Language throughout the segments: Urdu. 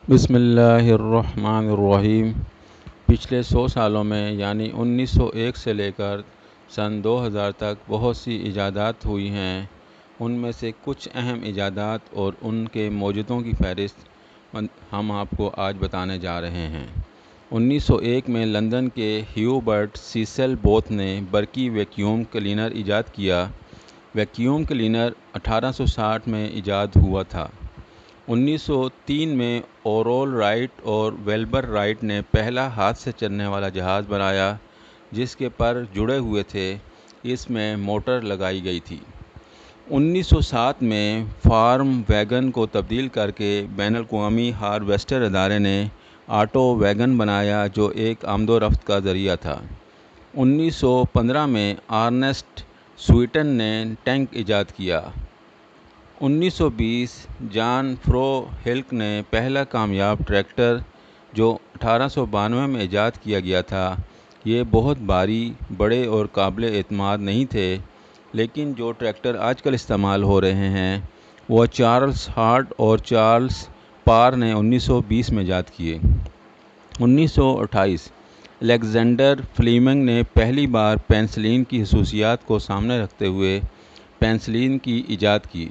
بسم اللہ الرحمن الرحیم۔ پچھلے 100 سالوں میں یعنی 1901 سے لے کر سن 2000 تک بہت سی ایجادات ہوئی ہیں۔ ان میں سے کچھ اہم ایجادات اور ان کے موجودوں کی فہرست ہم آپ کو آج بتانے جا رہے ہیں۔ 1901 میں لندن کے ہیوبرٹ سیسل بوتھ نے برقی ویکیوم کلینر ایجاد کیا۔ ویکیوم کلینر 1860 میں ایجاد ہوا تھا۔ 1903 میں اورول رائٹ اور ویلبر رائٹ نے پہلا ہاتھ سے چلنے والا جہاز بنایا جس کے پر جڑے ہوئے تھے، اس میں موٹر لگائی گئی تھی۔ 1907 میں فارم ویگن کو تبدیل کر کے بین الاقوامی ہارویسٹر ادارے نے آٹو ویگن بنایا جو ایک آمد و رفت کا ذریعہ تھا۔ 1915 میں آرنسٹ سویٹن نے ٹینک ایجاد کیا۔ 1920 جان فرو ہلک نے پہلا کامیاب ٹریکٹر جو 1892 میں ایجاد کیا گیا تھا۔ یہ بہت بھاری، بڑے اور قابل اعتماد نہیں تھے، لیکن جو ٹریکٹر آج کل استعمال ہو رہے ہیں وہ چارلس ہارٹ اور چارلس پار نے 1920 میں ایجاد کیے۔ 1928 الیگزینڈر فلیمنگ نے پہلی بار پینسلین کی خصوصیات کو سامنے رکھتے ہوئے پینسلین کی ایجاد کی۔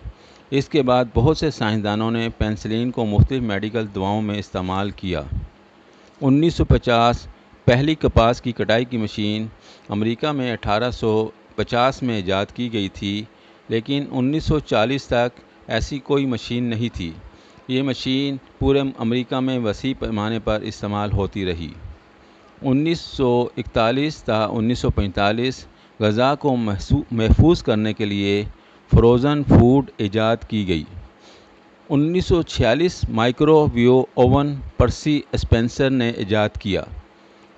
اس کے بعد بہت سے سائنسدانوں نے پینسلین کو مختلف میڈیکل دواؤں میں استعمال کیا۔ 1950 پہلی کپاس کی کٹائی کی مشین امریکہ میں 1850 میں ایجاد کی گئی تھی، لیکن 1940 تک ایسی کوئی مشین نہیں تھی۔ یہ مشین پورے امریکہ میں وسیع پیمانے پر استعمال ہوتی رہی۔ 1941 تا 1945 غذا کو محفوظ کرنے کے لیے فروزن فوڈ ایجاد کی گئی۔ 1946 مائکرو ویو اوون پرسی اسپینسر نے ایجاد کیا۔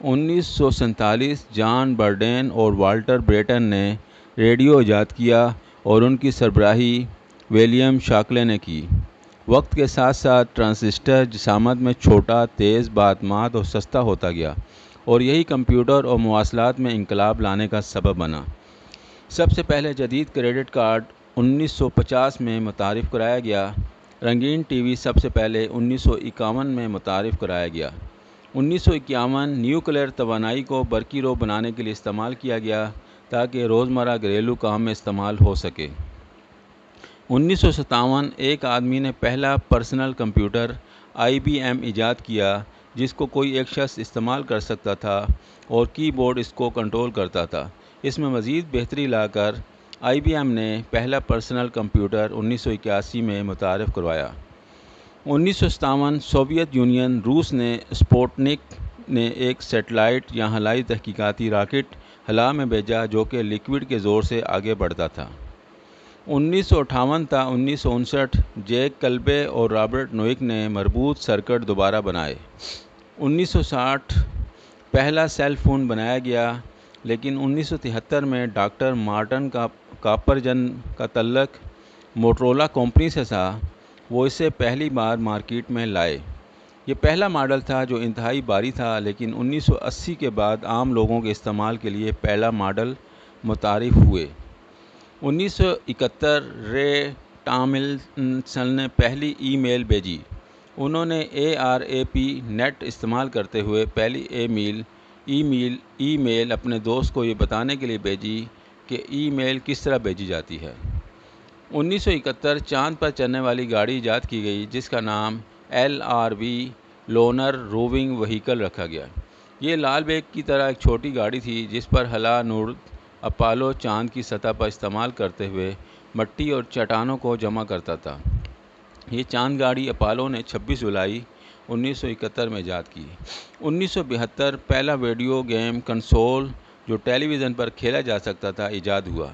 1947 جان برڈین اور والٹر بریٹن نے ریڈیو ایجاد کیا اور ان کی سربراہی ولیم شاکلے نے کی۔ وقت کے ساتھ ساتھ ٹرانزسٹر جسامت میں چھوٹا، تیز بادمات اور سستا ہوتا گیا، اور یہی کمپیوٹر اور مواصلات میں انقلاب لانے کا سبب بنا۔ سب سے پہلے جدید کریڈٹ کارڈ 1950 میں متعارف کرایا گیا۔ رنگین ٹی وی سب سے پہلے 1951 میں متعارف کرایا گیا۔ 1951 نیوکلیئر توانائی کو برقی رو بنانے کے لیے استعمال کیا گیا تاکہ روزمرہ گھریلو کام میں استعمال ہو سکے۔ 1957 ایک آدمی نے پہلا پرسنل کمپیوٹر IBM ایجاد کیا جس کو کوئی ایک شخص استعمال کر سکتا تھا اور کی بورڈ اس کو کنٹرول کرتا تھا۔ اس میں مزید بہتری لا کر IBM نے پہلا پرسنل کمپیوٹر 1981 میں متعارف کروایا۔ 1957 سوویت یونین روس نے اسپوٹنک نے ایک سیٹلائٹ یا خلائی تحقیقاتی راکٹ خلا میں بھیجا جو کہ لیکوڈ کے زور سے آگے بڑھتا تھا۔ 1958 تا 1959 جیک کلبے اور رابرٹ نوئک نے مربوط سرکٹ دوبارہ بنائے۔ 1960 پہلا سیل فون بنایا گیا، لیکن 1973 میں ڈاکٹر مارٹن کاپرجن کا تعلق موٹرولا کمپنی سے تھا۔ وہ اسے پہلی بار مارکیٹ میں لائے۔ یہ پہلا ماڈل تھا جو انتہائی بھاری تھا، لیکن 1980 کے بعد عام لوگوں کے استعمال کے لیے پہلا ماڈل متعارف ہوئے۔ 1971 رے ٹاملنسن نے پہلی ای میل بھیجی۔ انہوں نے ARAP نیٹ استعمال کرتے ہوئے پہلی ای میل اپنے دوست کو یہ بتانے کے لیے بھیجی کہ ای میل کس طرح بھیجی جاتی ہے۔ 1971 چاند پر چلنے والی گاڑی ایجاد کی گئی جس کا نام LRV لونر روونگ وہیکل رکھا گیا۔ یہ لال بیگ کی طرح ایک چھوٹی گاڑی تھی جس پر خلا نورد اپولو چاند کی سطح پر استعمال کرتے ہوئے مٹی اور چٹانوں کو جمع کرتا تھا۔ یہ چاند گاڑی اپولو نے 26 جولائی 1971 میں ایجاد کی۔ 1972 پہلا ویڈیو گیم کنسول جو ٹیلی ویژن پر کھیلا جا سکتا تھا ایجاد ہوا۔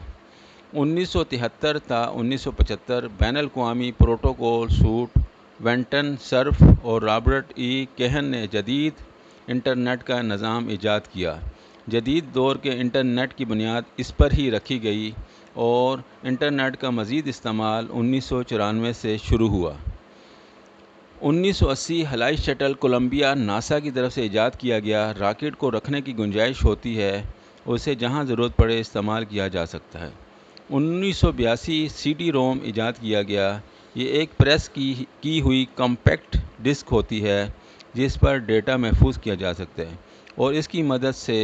1973 تا 1975 بین الاقوامی پروٹوکول سوٹ وینٹن سرف اور رابرٹ کیہن نے جدید انٹرنیٹ کا نظام ایجاد کیا۔ جدید دور کے انٹرنیٹ کی بنیاد اس پر ہی رکھی گئی اور انٹرنیٹ کا مزید استعمال 1994 سے شروع ہوا۔ 1980 خلائی شٹل کولمبیا ناسا کی طرف سے ایجاد کیا گیا۔ راکٹ کو رکھنے کی گنجائش ہوتی ہے اور اسے جہاں ضرورت پڑے استعمال کیا جا سکتا ہے۔ 1982 CD روم ایجاد کیا گیا۔ یہ ایک پریس کی ہوئی کمپیکٹ ڈسک ہوتی ہے جس پر ڈیٹا محفوظ کیا جا سکتا ہے اور اس کی مدد سے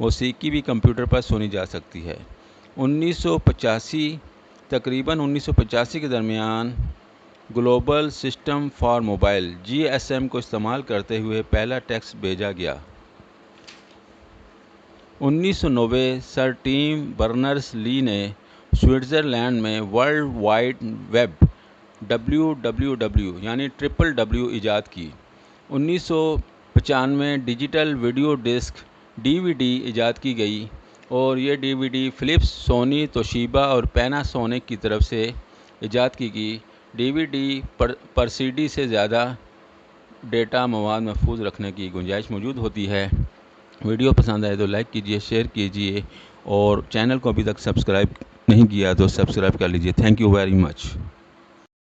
موسیقی بھی کمپیوٹر پر سنی جا سکتی ہے۔ 1985 تقریباً 1985 کے درمیان global system for mobile GSM کو استعمال کرتے ہوئے پہلا ٹیکسٹ بھیجا گیا۔ 1990 سر ٹیم برنرس لی نے سوئٹزرلینڈ میں ورلڈ وائڈ ویب WWW یعنی WWW ایجاد کی۔ 1995 ڈیجیٹل ویڈیو ڈسک DVD ایجاد کی گئی اور یہ DVD فلپس، سونی، توشیبا اور پیناسونک کی طرف سے ایجاد کی گئی۔ DVD پر CD سے زیادہ ڈیٹا مواد محفوظ رکھنے کی گنجائش موجود ہوتی ہے۔ ویڈیو پسند آئے تو لائک کیجئے، شیئر کیجئے اور چینل کو ابھی تک سبسکرائب نہیں کیا تو سبسکرائب کر لیجئے۔ Thank you very much.